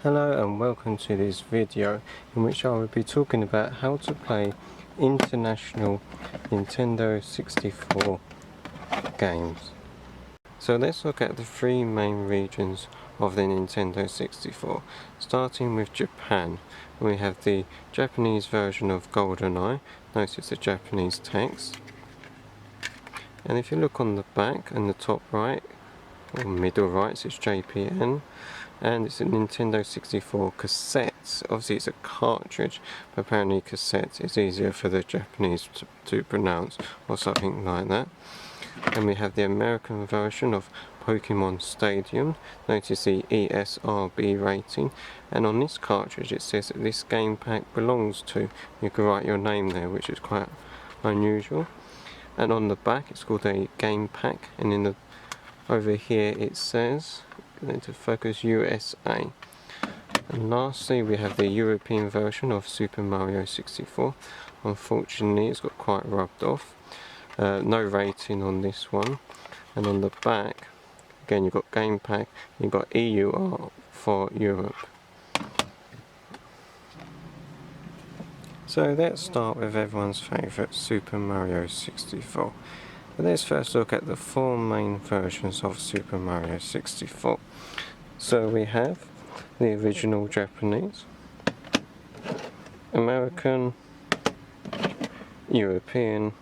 Hello and welcome to this video in which I will be talking about how to play international Nintendo 64 games. So let's look at the three main regions of the Nintendo 64, starting with Japan. We have the Japanese version of GoldenEye. Notice the Japanese text, and if you look on the back and the top right or middle right, it's JPN. And it's a Nintendo 64 cassette. Obviously it's a cartridge, but apparently cassette is easier for the Japanese to pronounce, or something like that. And we have the American version of Pokemon Stadium. Notice the ESRB rating, and on this cartridge it says that this game pack belongs to, you can write your name there, which is quite unusual. And on the back it's called a game pack, and in the over here it says, to focus, USA. And lastly we have the European version of Super Mario 64. Unfortunately it's got quite rubbed off. No rating on this one. And on the back again you've got game pack, you've got EU for Europe. So let's start with everyone's favourite, Super Mario 64. But let's first look at the four main versions of Super Mario 64. So we have the original Japanese, American, European,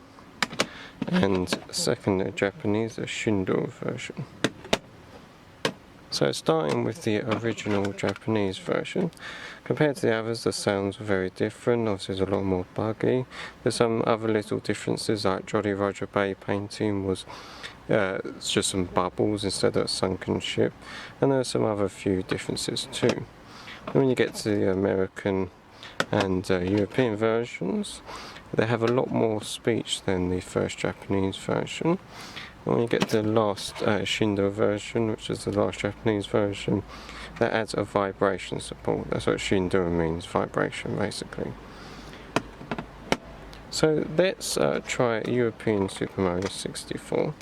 and second Japanese, the Shindo version. So starting with the original Japanese version, compared to the others the sounds are very different. Obviously there's a lot more buggy. There's some other little differences, like Jolly Roger Bay painting was it's just some bubbles instead of a sunken ship, and there are some other few differences too. And when you get to the American and European versions, they have a lot more speech than the first Japanese version. And when you get to the last Shindo version, which is the last Japanese version, that adds a vibration support. That's what Shindo means, vibration basically. So let's try European Super Mario 64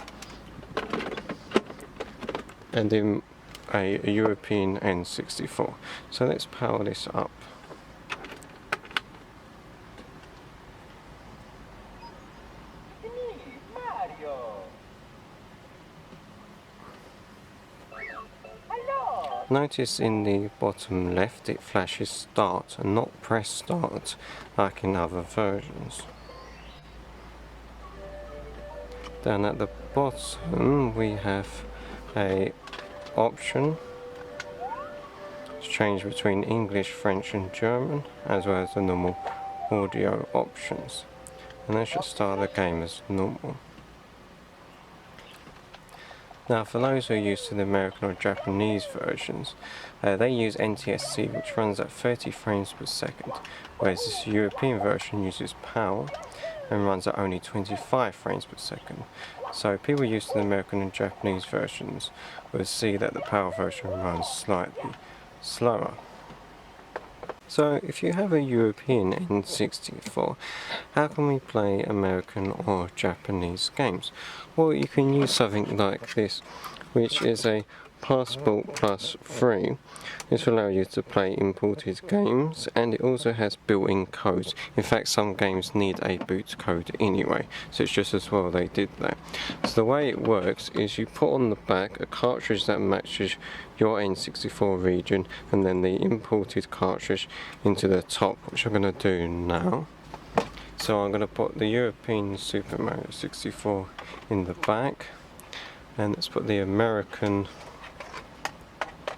and in a European N64. So let's power this up. Notice in the bottom left it flashes start and not press start like in other versions. Down at the bottom we have a option to change between English, French and German, as well as the normal audio options. And let's just start the game as normal. Now for those who are used to the American or Japanese versions, they use NTSC, which runs at 30 frames per second, whereas this European version uses PAL and runs at only 25 frames per second. So people used to the American and Japanese versions will see that the PAL version runs slightly slower. So if you have a European N64, how can we play American or Japanese games? Well, you can use something like this, which is a Passport Plus 3. This will allow you to play imported games, and it also has built-in codes. In fact, some games need a boot code anyway, so it's just as well they did that. So the way it works is you put on the back a cartridge that matches your N64 region, and then the imported cartridge into the top, which I'm going to do now. So I'm going to put the European Super Mario 64 in the back, and let's put the American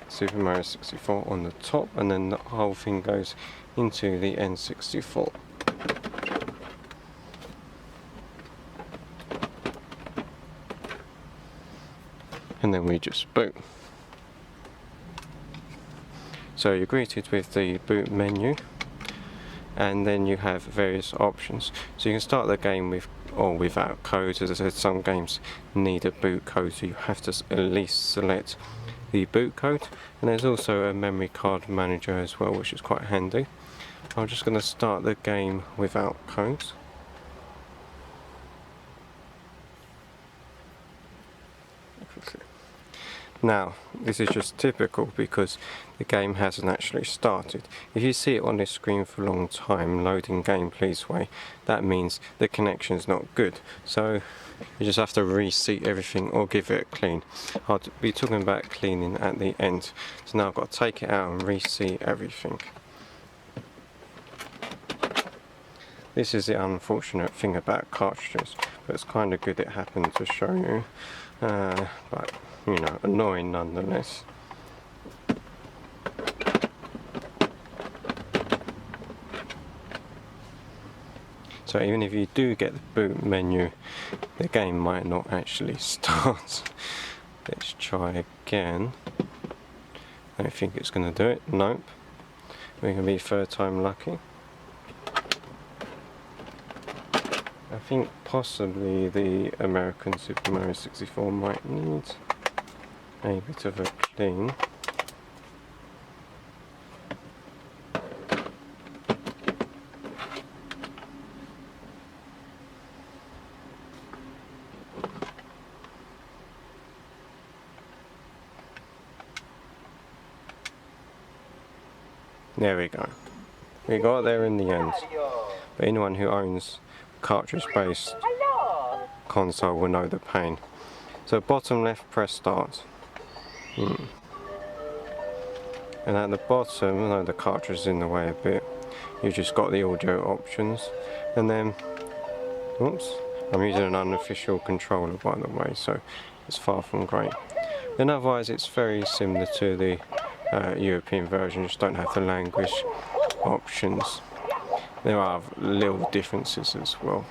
Super Mario 64 on the top, and then the whole thing goes into the N64. And then we just boot. So you're greeted with the boot menu, and then you have various options. So you can start the game with or without codes. As I said, some games need a boot code, so you have to at least select the boot code. And there's also a memory card manager as well, which is quite handy. I'm just going to start the game without codes. Now, this is just typical because the game hasn't actually started. If you see it on this screen for a long time, loading game please wait, that means the connection's not good. So you just have to reseat everything or give it a clean. I'll be talking about cleaning at the end. So now I've got to take it out and reseat everything. This is the unfortunate thing about cartridges, but it's kind of good it happened to show you. But, you know, annoying nonetheless. So even if you do get the boot menu, the game might not actually start. Let's try again. I don't think it's going to do it. Nope. We're going to be third time lucky. I think possibly the American Super Mario 64 might need a bit of a clean. There we go. We got there in the end. But anyone who owns cartridge-based console will know the pain. So bottom left, press start. And at the bottom, I know the cartridge is in the way a bit, you've just got the audio options. And then, oops, I'm using an unofficial controller by the way, so it's far from great. Then otherwise it's very similar to the European version, just don't have the language options. There are little differences as well.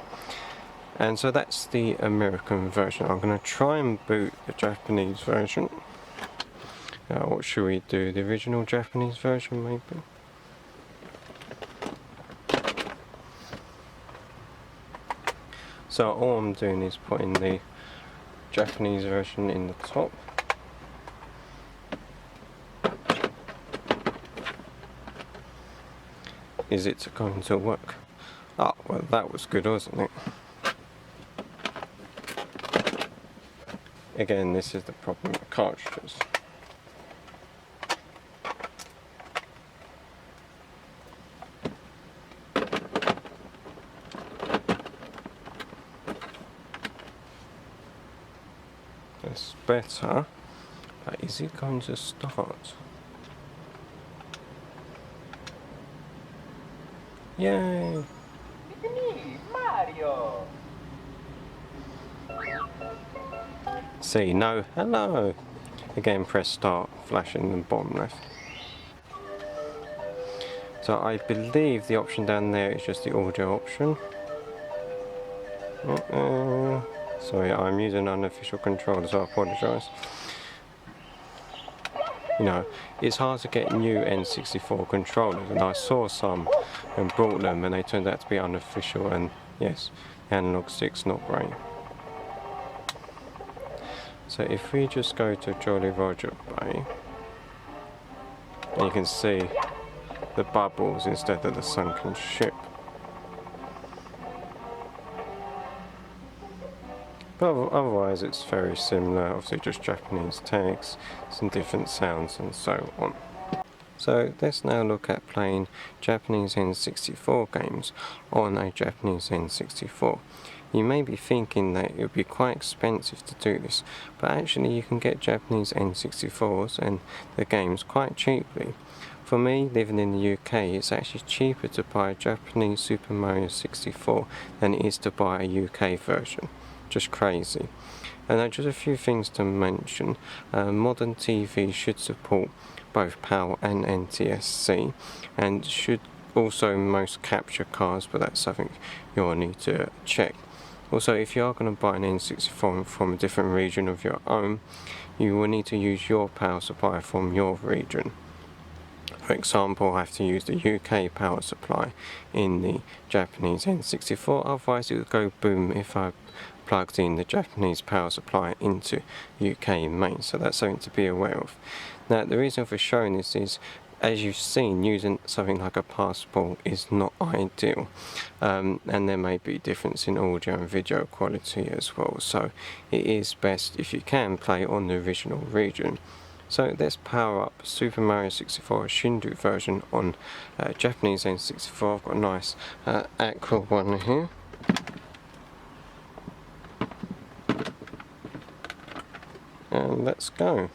And so that's the American version. I'm going to try and boot the Japanese version. What should we do? The original Japanese version maybe? So all I'm doing is putting the Japanese version in the top. Is it going to work? Oh, well that was good, wasn't it? Again, this is the problem with cartridges. That's better, but is it going to start? Yay! It's me, Mario! See, no, hello! Again, press start, flash in the bottom left. So I believe the option down there is just the audio option. Sorry, I'm using an unofficial controller, so I apologise. You know, it's hard to get new N64 controllers, and I saw some and brought them and they turned out to be unofficial, and yes, the analog stick's not great. So if we just go to Jolly Roger Bay, you can see the bubbles instead of the sunken ship. But otherwise it's very similar, obviously just Japanese text, some different sounds and so on. So let's now look at playing Japanese N64 games on a Japanese N64. You may be thinking that it would be quite expensive to do this, but actually you can get Japanese N64s and the games quite cheaply. For me, living in the UK, it's actually cheaper to buy a Japanese Super Mario 64 than it is to buy a UK version. Just crazy. And just a few things to mention. Modern TV should support both PAL and NTSC, and should also most capture cards, but that's something you'll need to check. Also, if you are going to buy an N64 from a different region of your own, you will need to use your power supply from your region. For example, I have to use the UK power supply in the Japanese N64, otherwise it would go boom if I plugged in the Japanese power supply into UK main, so that's something to be aware of. Now, the reason for showing this is as you've seen, using something like a passport is not ideal, and there may be difference in audio and video quality as well, so it is best if you can play on the original region. So let's power up Super Mario 64 Shindu version on Japanese N64. I've got a nice aqua one here. And let's go.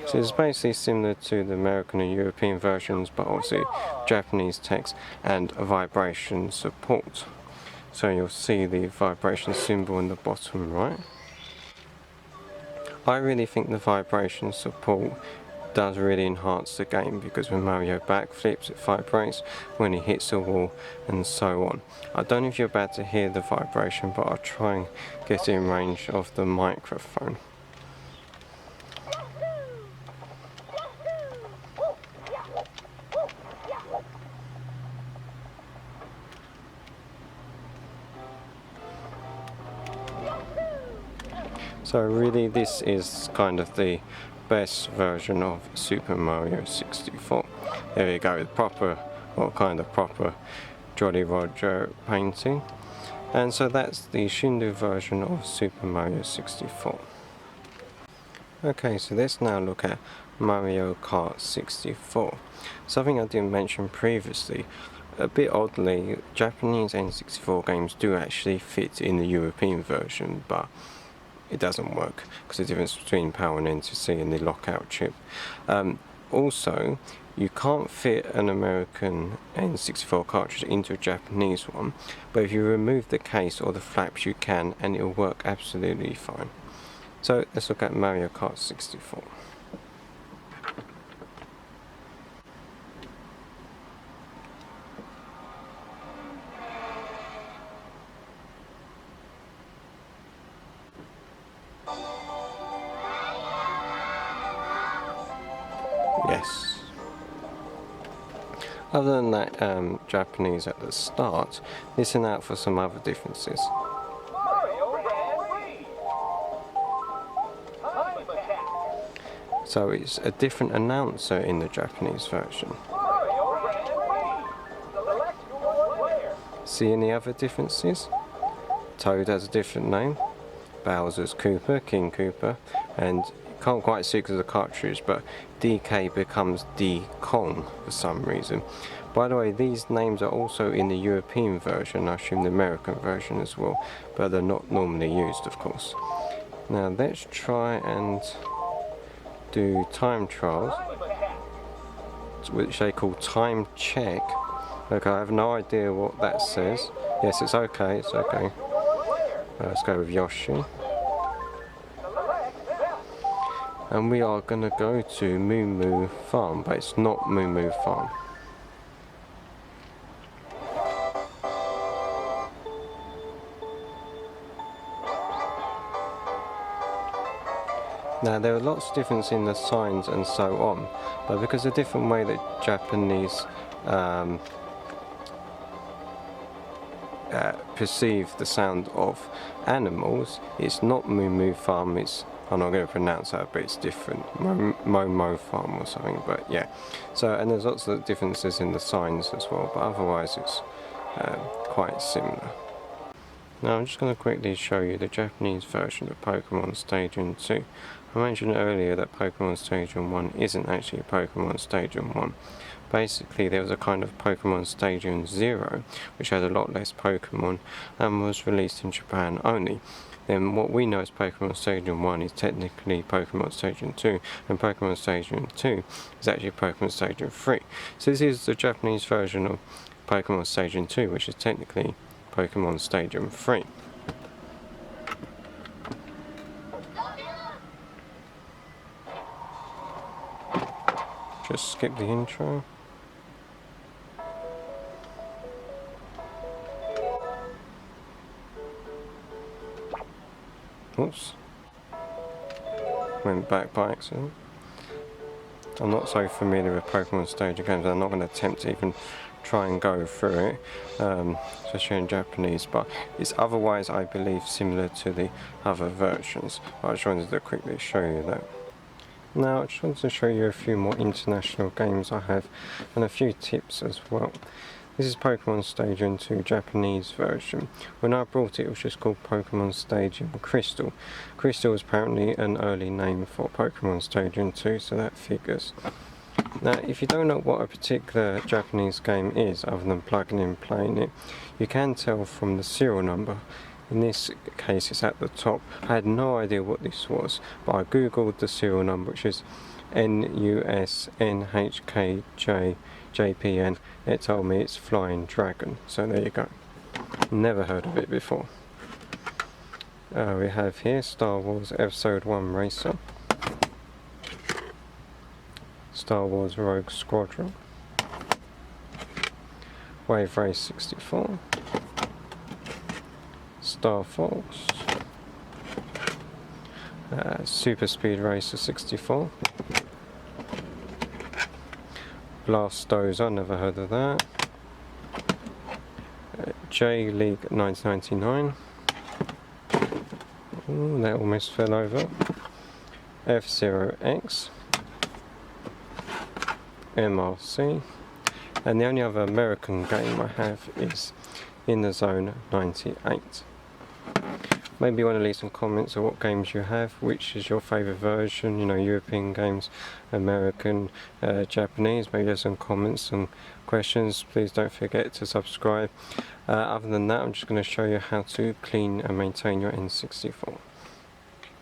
So it's basically similar to the American and European versions, but obviously Japanese text and vibration support. So you'll see the vibration symbol in the bottom right. I really think the vibration support does really enhance the game, because when Mario backflips it vibrates, when he hits a wall and so on. I don't know if you're about to hear the vibration, but I'll try and get in range of the microphone. So really this is kind of the best version of Super Mario 64. There you go, proper, well, kind of proper Jolly Roger painting. And so that's the Shindu version of Super Mario 64. Okay, so let's now look at Mario Kart 64. Something I didn't mention previously, a bit oddly, Japanese N64 games do actually fit in the European version, but it doesn't work because the difference between PAL and NTSC and the lockout chip. Also, you can't fit an American N64 cartridge into a Japanese one, but if you remove the case or the flaps you can, and it'll work absolutely fine. So let's look at Mario Kart 64. Yes. Other than that Japanese at the start, listen out for some other differences. So it's a different announcer in the Japanese version. See any other differences? Toad has a different name. Bowser's Koopa, King Koopa, and can't quite see because of the cartridge, but DK becomes D Kong for some reason. By the way, these names are also in the European version, I assume the American version as well, but they're not normally used, of course. Now let's try and do time trials, which they call time check. Okay, I have no idea what that says. Yes, it's okay, it's okay. Let's go with Yoshi. And we are going to go to Moo Moo Farm, but it's not Moo Moo Farm. Now there are lots of difference in the signs and so on, but because of the different way that Japanese perceive the sound of animals, it's not Moo Moo Farm, it's, I'm not going to pronounce that, but it's different, Momo Farm or something, but yeah. So, and there's lots of differences in the signs as well, but otherwise it's quite similar. Now I'm just going to quickly show you the Japanese version of Pokemon Stadium 2. I mentioned earlier that Pokemon Stadium 1 isn't actually Pokemon Stadium 1. Basically there was a kind of Pokemon Stadium 0, which had a lot less Pokemon and was released in Japan only. Then what we know as Pokemon Stadium 1 is technically Pokemon Stadium 2, and Pokemon Stadium 2 is actually Pokemon Stadium 3. So this is the Japanese version of Pokemon Stadium 2, which is technically Pokemon Stadium 3. Just skip the intro. Oops. Went back by accident. I'm not so familiar with Pokemon Stadium games, I'm not going to attempt to even try and go through it, especially in Japanese, but it's otherwise, I believe, similar to the other versions. I just wanted to quickly show you that. Now I just wanted to show you a few more international games I have and a few tips as well. This is Pokemon Stadium 2 Japanese version. When I brought it, it was just called Pokemon Stadium Crystal. Crystal was apparently an early name for Pokemon Stadium 2, so that figures. Now, if you don't know what a particular Japanese game is, other than plugging in and playing it, you can tell from the serial number. In this case, it's at the top. I had no idea what this was, but I googled the serial number, which is NUSNHKJJPN. It told me it's Flying Dragon, so there you go. Never heard of it before. We have here Star Wars Episode 1 Racer, Star Wars Rogue Squadron, Wave Race 64, Star Fox, Super Speed Racer 64, Blastoza, never heard of that, J-League 1999, ooh, that almost fell over, F-Zero X, MRC, and the only other American game I have is In the Zone 98. Maybe you want to leave some comments on what games you have, which is your favourite version, you know, European games, American, Japanese. Maybe there's some comments and questions. Please don't forget to subscribe. Other than that, I'm just going to show you how to clean and maintain your N64.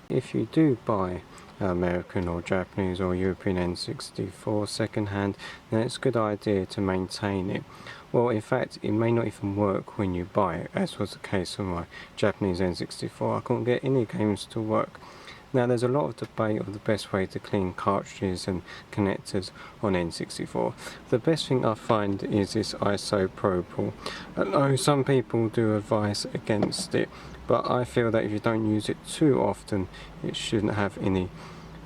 If you do buy American or Japanese or European N64 second-hand, then it's a good idea to maintain it. Well, in fact, it may not even work when you buy it, as was the case for my Japanese N64. I couldn't get any games to work. Now, there's a lot of debate on the best way to clean cartridges and connectors on N64. The best thing I find is this isopropyl. I know some people do advise against it, but I feel that if you don't use it too often, it shouldn't have any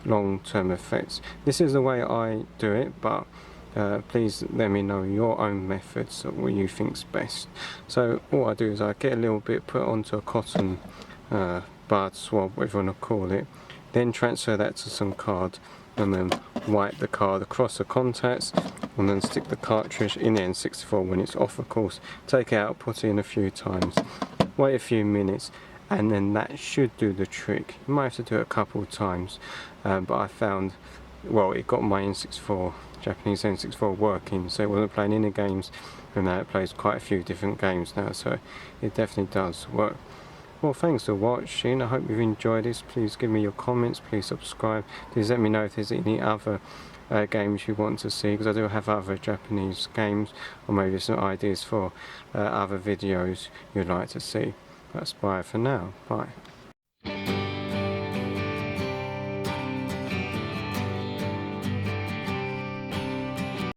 long-term effects. This is the way I do it, but please let me know your own methods of what you think's best. So what I do is I get a little bit, put it onto a cotton bud swab, whatever you want to call it, then transfer that to some card, and then wipe the card across the contacts, and then stick the cartridge in the N64 when it's off, of course. Take it out, put it in a few times, wait a few minutes, and then that should do the trick. You might have to do it a couple of times, but I found, well, it got my N64, Japanese N64 working, so it wasn't playing any games, and now it plays quite a few different games now, so it definitely does work. Well, thanks for watching. I hope you've enjoyed this. Please give me your comments, please subscribe, please let me know if there's any other games you want to see, because I do have other Japanese games, or maybe some ideas for other videos you'd like to see. That's bye for now. Bye.